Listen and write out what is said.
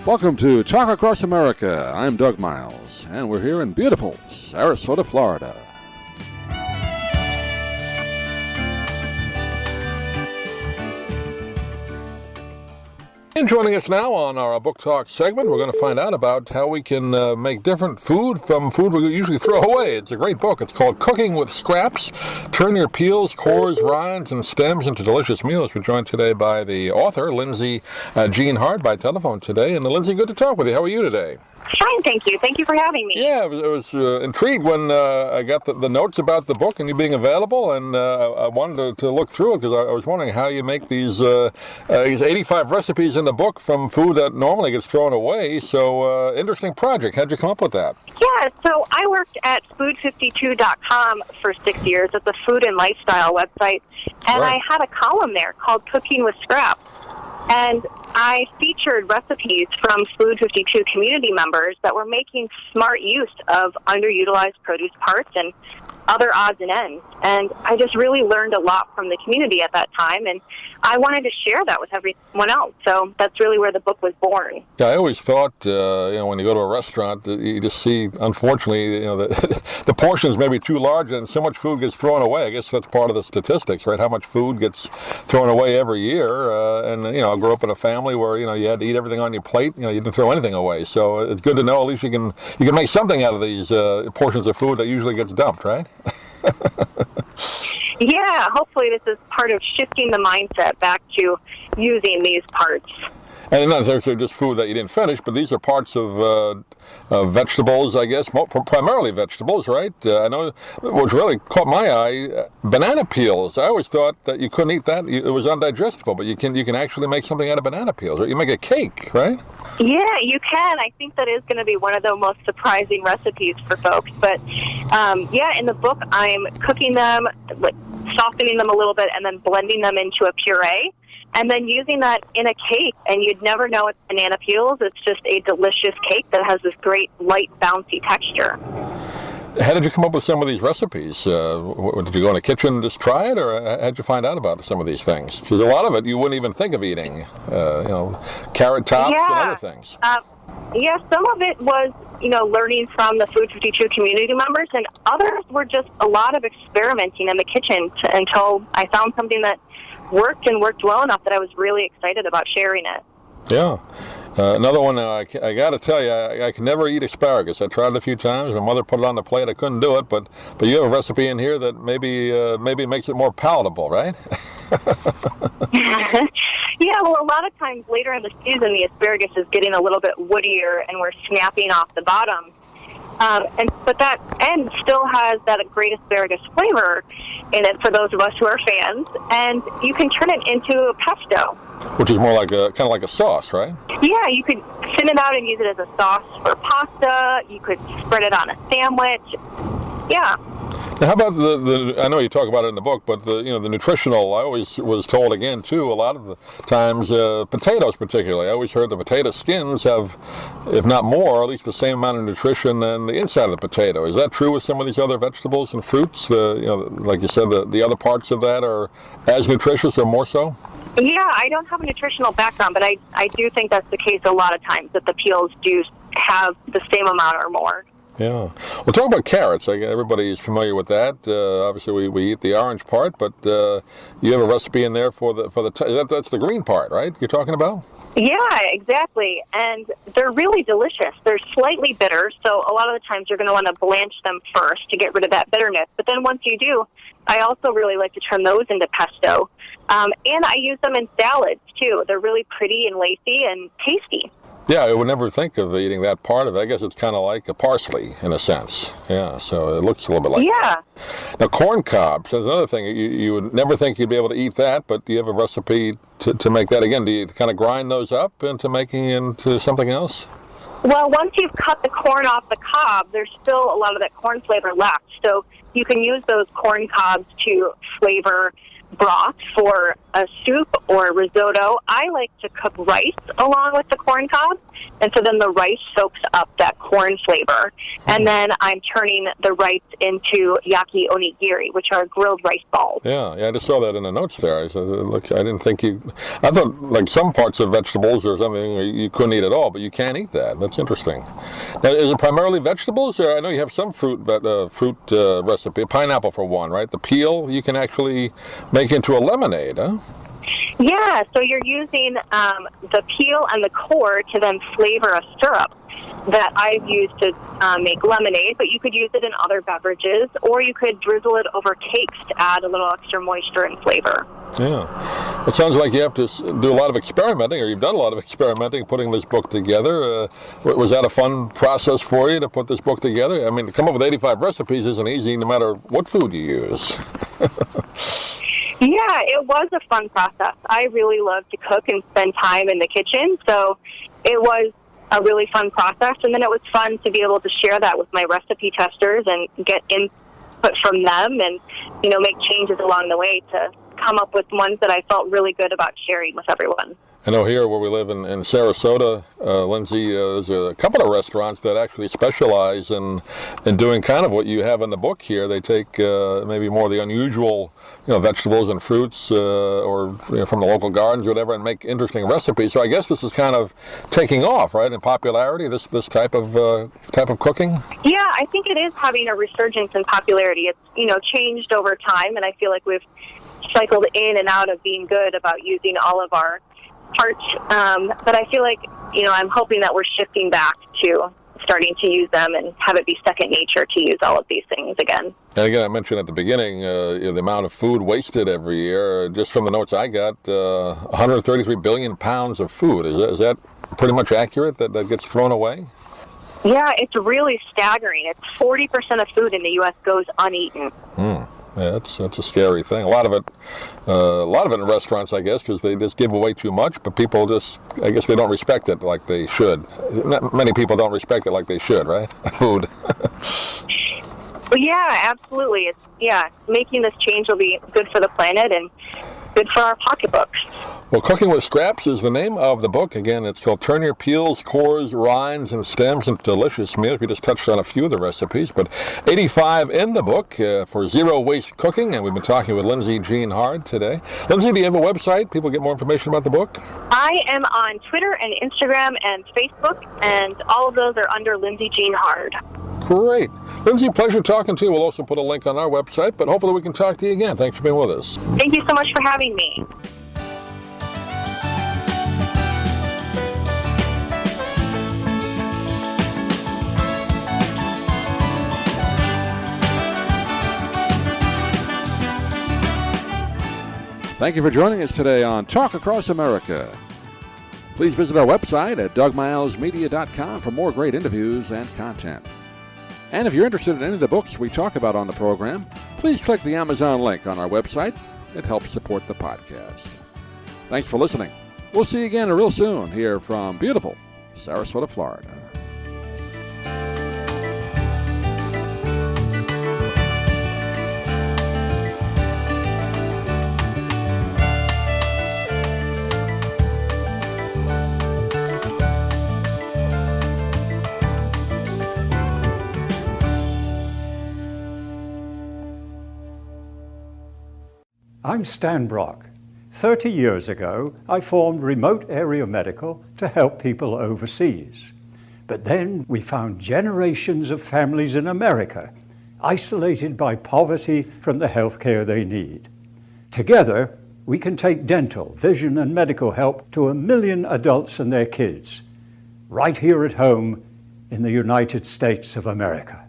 Welcome to Talk Across America. I'm Doug Miles, and we're here in beautiful Sarasota, Florida. And joining us now on our Book Talk segment, we're going to find out about how we can make different food from food we usually throw away. It's a great book. It's called Cooking with Scraps. Turn your peels, cores, rinds, and stems into delicious meals. We're joined today by the author, Lindsay-Jean Hard, by telephone today. And Lindsay, good to talk with you. How are you today? Fine, thank you. Thank you for having me. Yeah, I was intrigued when I got the notes about the book and you being available, and I wanted to look through it because I was wondering how you make these 85 recipes in the book from food that normally gets thrown away. So, interesting project. How'd you come up with that? Yeah, so I worked at food52.com for 6 years. It's a food and lifestyle website, and Right. I had a column there called Cooking with Scraps. And I featured recipes from Food 52 community members that were making smart use of underutilized produce parts and other odds and ends. And I just really learned a lot from the community at that time, and I wanted to share that with everyone else. So that's really where the book was born. Yeah, I always thought, when you go to a restaurant, you just see, unfortunately, the portions may be too large and so much food gets thrown away. I guess that's part of the statistics, right? How much food gets thrown away every year. I grew up in a family where, you had to eat everything on your plate. You didn't throw anything away. So it's good to know at least you can make something out of these portions of food that usually gets dumped, right? Yeah, hopefully this is part of shifting the mindset back to using these parts. And not necessarily just food that you didn't finish, but these are parts of vegetables, I guess, primarily vegetables, right? I know what really caught my eye, banana peels. I always thought that you couldn't eat that; it was undigestible. But you can actually make something out of banana peels. Right? You make a cake, right? Yeah, you can. I think that is going to be one of the most surprising recipes for folks. But in the book, I'm cooking them, softening them a little bit, and then blending them into a puree. And then using that in a cake, and you'd never know it's banana peels. It's just a delicious cake that has this great, light, bouncy texture. How did you come up with some of these recipes? Did you go in the kitchen and just try it, or how did you find out about some of these things? Because a lot of it you wouldn't even think of eating, carrot tops and other things. Some of it was, learning from the Food 52 community members, and others were just a lot of experimenting in the kitchen until I found something that worked well enough that I was really excited about sharing it. Yeah. Another one, I got to tell you, I can never eat asparagus. I tried it a few times. My mother put it on the plate. I couldn't do it, but you have a recipe in here that maybe makes it more palatable, right? Yeah, well, a lot of times later in the season, the asparagus is getting a little bit woodier, and we're snapping off the bottom. But that end still has that great asparagus flavor in it for those of us who are fans, and you can turn it into a pesto. Which is more like kind of like a sauce, right? Yeah, you could thin it out and use it as a sauce for pasta. You could spread it on a sandwich. Yeah. Now, how about the I know you talk about it in the book, but the nutritional, I always was told again too, a lot of the times, potatoes particularly, I always heard the potato skins have, if not more, at least the same amount of nutrition than the inside of the potato. Is that true with some of these other vegetables and fruits? Like you said, the other parts of that are as nutritious or more so? Yeah, I don't have a nutritional background, but I do think that's the case a lot of times, that the peels do have the same amount or more. Yeah. Well, talk about carrots. Everybody's familiar with that. Obviously, we eat the orange part, but you have a recipe in there for that's the green part, right? You're talking about? Yeah, exactly. And they're really delicious. They're slightly bitter, so a lot of the times you're going to want to blanch them first to get rid of that bitterness. But then once you do, I also really like to turn those into pesto. And I use them in salads, too. They're really pretty and lacy and tasty. Yeah, I would never think of eating that part of it. I guess it's kind of like a parsley in a sense. Yeah, so it looks a little bit like that. Now, corn cobs, that's another thing. You would never think you'd be able to eat that, but do you have a recipe to make that again? Do you kind of grind those up into making into something else? Well, once you've cut the corn off the cob, there's still a lot of that corn flavor left. So you can use those corn cobs to flavor broth for a soup or risotto. I like to cook rice along with the corn cob, and so then the rice soaks up that corn flavor. And then I'm turning the rice into yaki onigiri, which are grilled rice balls. Yeah, I just saw that in the notes there. I said, look, I didn't think I thought like some parts of vegetables or something you couldn't eat at all, but you can eat that. That's interesting. Now, is it primarily vegetables? Or I know you have some fruit recipe, pineapple for one, right? The peel you can actually make into a lemonade, huh? Yeah, so you're using the peel and the core to then flavor a syrup that I've used to make lemonade, but you could use it in other beverages, or you could drizzle it over cakes to add a little extra moisture and flavor. Yeah. It sounds like you have to do a lot of experimenting, or you've done a lot of experimenting putting this book together. Was that a fun process for you to put this book together? I mean, to come up with 85 recipes isn't easy no matter what food you use. Yeah, it was a fun process. I really love to cook and spend time in the kitchen, so it was a really fun process. And then it was fun to be able to share that with my recipe testers and get input from them and, make changes along the way to come up with ones that I felt really good about sharing with everyone. I know here where we live in Sarasota, Lindsay, there's a couple of restaurants that actually specialize in doing kind of what you have in the book here. They take maybe more of the unusual, vegetables and fruits or from the local gardens or whatever and make interesting recipes. So I guess this is kind of taking off, right, in popularity, this type of cooking? Yeah, I think it is having a resurgence in popularity. It's, changed over time, and I feel like we've cycled in and out of being good about using all of our parts, but I feel like, I'm hoping that we're shifting back to starting to use them and have it be second nature to use all of these things again. And again, I mentioned at the beginning the amount of food wasted every year. Just from the notes I got, 133 billion pounds of food. Is that pretty much accurate, that gets thrown away? Yeah, it's really staggering. It's 40% of food in the U.S. goes uneaten. Yeah, that's a scary thing. A lot of it in restaurants, I guess, because they just give away too much. But people I guess they don't respect it like they should. Not many people don't respect it like they should, right? Food. Well, yeah, absolutely. Making this change will be good for the planet and good for our pocketbooks. Well, Cooking with Scraps is the name of the book. Again, it's called Turn Your Peels, Cores, Rinds, and Stems into Delicious Meals. We just touched on a few of the recipes, but 85 in the book for zero-waste cooking, and we've been talking with Lindsay-Jean Hard today. Lindsay, do you have a website? People get more information about the book? I am on Twitter and Instagram and Facebook, and all of those are under Lindsay-Jean Hard. Great. Lindsay, pleasure talking to you. We'll also put a link on our website, but hopefully we can talk to you again. Thanks for being with us. Thank you so much for having me. Thank you for joining us today on Talk Across America. Please visit our website at dougmilesmedia.com for more great interviews and content. And if you're interested in any of the books we talk about on the program, please click the Amazon link on our website. It helps support the podcast. Thanks for listening. We'll see you again real soon here from beautiful Sarasota, Florida. I'm Stan Brock. 30 years ago, I formed Remote Area Medical to help people overseas. But then we found generations of families in America isolated by poverty from the health care they need. Together, we can take dental, vision, and medical help to 1 million adults and their kids, right here at home in the United States of America.